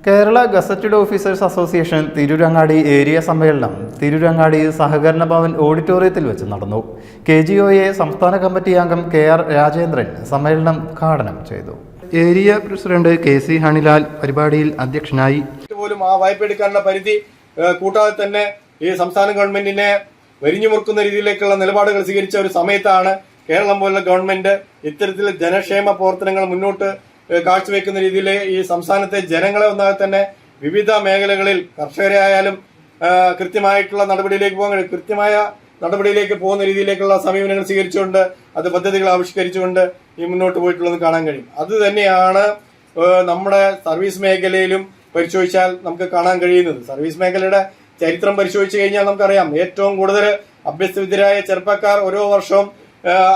Kerala gazetted officers association Tirurangadi area സമ്മേളനം തിരൂരങ്ങാടി സഹകരണ ഭവൻ ഓഡിറ്റോറിയത്തിൽ വെച്ച് നടന്നു. KGOA സംസ്ഥാന കമ്മിറ്റി അംഗം KR രാജേന്ദ്രൻ സമ്മേളനം ഉദ്ഘാടനം ചെയ്തു. ഏരിയ പ്രസിഡന്റ് KC ഹണിലാൽ പരിപാടിയിൽ അധ്യക്ഷനായി. പോലും ആ വായ്പ എടുക്കാനുള്ള പരിധി കൂട്ടാതെ തന്നെ ഈ സംസ്ഥാന ഗവൺമെന്റിനെ വരിഞ്ഞു മുറുക്കുന്ന രീതിയിലേക്കുള്ള നിലപാടുകൾ സ്വീകരിച്ച ഒരു സമയത്താണ് കേരളം പോലുള്ള ഗവൺമെന്റ് ഇത്തരത്തിൽ ജനക്ഷേമ പ്രവർത്തനങ്ങൾ മുന്നോട്ട് കാഴ്ചവെക്കുന്ന രീതിയിൽ ഈ സംസ്ഥാനത്തെ ജനങ്ങളെ ഒന്നാകെ തന്നെ വിവിധ മേഖലകളിൽ കർഷകരെ ആയാലും കൃത്യമായിട്ടുള്ള നടപടിയിലേക്ക് പോകുന്ന രീതിയിലേക്കുള്ള സമീപനങ്ങൾ സ്വീകരിച്ചുകൊണ്ട് അത് പദ്ധതികൾ ആവിഷ്കരിച്ചുകൊണ്ട് ഈ മുന്നോട്ട് പോയിട്ടുള്ളത് കാണാൻ കഴിയും. അത് തന്നെയാണ് നമ്മുടെ സർവീസ് മേഖലയിലും പരിശോധിച്ചാൽ നമുക്ക് കാണാൻ കഴിയുന്നത്. സർവീസ് മേഖലയുടെ ചരിത്രം പരിശോധിച്ചു കഴിഞ്ഞാൽ നമുക്കറിയാം, ഏറ്റവും കൂടുതൽ അഭ്യസ്തവിദ്യരായ ചെറുപ്പക്കാർ ഓരോ വർഷവും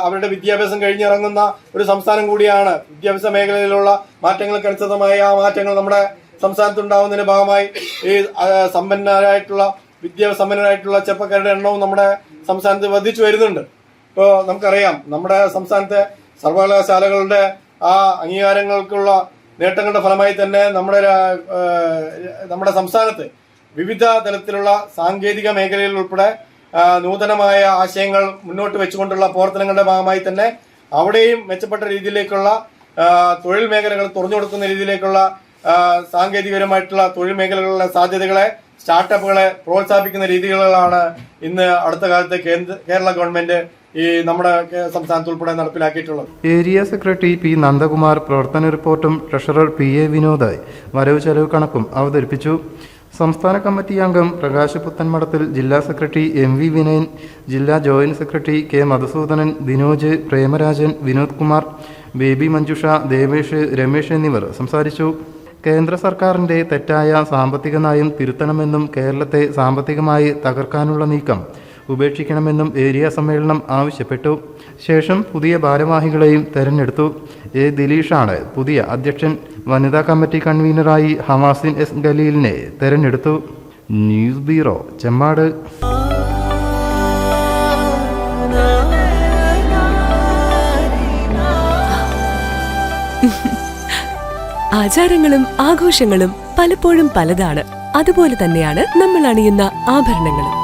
അവരുടെ വിദ്യാഭ്യാസം കഴിഞ്ഞിറങ്ങുന്ന ഒരു സംസ്ഥാനം കൂടിയാണ്. വിദ്യാഭ്യാസ മേഖലയിലുള്ള മാറ്റങ്ങൾക്കനുസൃതമായ ആ മാറ്റങ്ങൾ നമ്മുടെ സംസ്ഥാനത്തുണ്ടാവുന്നതിന്റെ ഭാഗമായി ഈ വിദ്യാസമ്പന്നരായിട്ടുള്ള ചെറുപ്പക്കാരുടെ എണ്ണവും നമ്മുടെ സംസ്ഥാനത്ത് വർദ്ധിച്ചു വരുന്നുണ്ട്. ഇപ്പോൾ നമുക്കറിയാം, നമ്മുടെ സംസ്ഥാനത്തെ സർവകലാശാലകളുടെ ആ അംഗീകാരങ്ങൾക്കുള്ള നേട്ടങ്ങളുടെ ഫലമായി തന്നെ നമ്മുടെ സംസ്ഥാനത്ത് വിവിധ തലത്തിലുള്ള സാങ്കേതിക മേഖലയിൽ ഉൾപ്പെടെ നൂതനമായ ആശയങ്ങൾ മുന്നോട്ട് വെച്ചുകൊണ്ടുള്ള പ്രവർത്തനങ്ങളുടെ ഭാഗമായി തന്നെ അവിടെയും മെച്ചപ്പെട്ട രീതിയിലേക്കുള്ള തൊഴിൽ മേഖലകൾ തുറന്നു കൊടുക്കുന്ന രീതിയിലേക്കുള്ള സാങ്കേതികപരമായിട്ടുള്ള തൊഴിൽ മേഖലകളിലെ സാധ്യതകളെ, സ്റ്റാർട്ടപ്പുകളെ പ്രോത്സാഹിപ്പിക്കുന്ന രീതികളാണ് ഇന്ന് അടുത്ത കാലത്ത് കേരള ഗവൺമെന്റ് ഈ നമ്മുടെ സംസ്ഥാനത്ത് ഉൾപ്പെടെ നടപ്പിലാക്കിയിട്ടുള്ളത്. ഏരിയ സെക്രട്ടറി P നന്ദകുമാർ പ്രവർത്തന റിപ്പോർട്ടും ട്രഷറർ PA വിനോദ് വരവ് ചെലവ് കണക്കും അവതരിപ്പിച്ചു. സംസ്ഥാന കമ്മിറ്റി അംഗം പ്രകാശ് പുത്തൻമടത്തിൽ, ജില്ലാ സെക്രട്ടറി MV വിനയൻ, ജില്ലാ joint secretary K Madhusoodanan, Dinoj, Premarajan, Vinod Kumar, Baby Manjusha, Devesh, Ramesh എന്നിവർ സംസാരിച്ചു. കേന്ദ്ര സർക്കാരിൻ്റെ തെറ്റായ സാമ്പത്തിക നയം തിരുത്തണമെന്നും കേരളത്തെ സാമ്പത്തികമായി തകർക്കാനുള്ള നീക്കം ഉപേക്ഷിക്കണമെന്നും ഏരിയ സമ്മേളനം ആവശ്യപ്പെട്ടു. ശേഷം പുതിയ ഭാരവാഹികളെയും തെരഞ്ഞെടുത്തു. A ദിലീഷാണ് പുതിയ അധ്യക്ഷൻ. വനിതാ കമ്മിറ്റി കൺവീനറായി ഹമാസിൻ S ഖലീലിനെ തെരഞ്ഞെടുത്തു. News bureau, Chemmad. ആചാരങ്ങളും ആഘോഷങ്ങളും പലപ്പോഴും പലതാണ്. അതുപോലെ തന്നെയാണ് നമ്മൾ അണിയുന്ന ആഭരണങ്ങളും.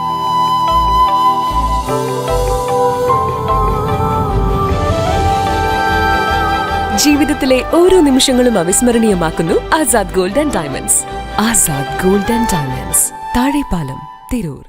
ജീവിതത്തിലെ ഓരോ നിമിഷങ്ങളും അവിസ്മരണീയമാക്കുന്നു Azad gold and diamonds. Azad gold and diamonds, Thazhepalam, Tirur.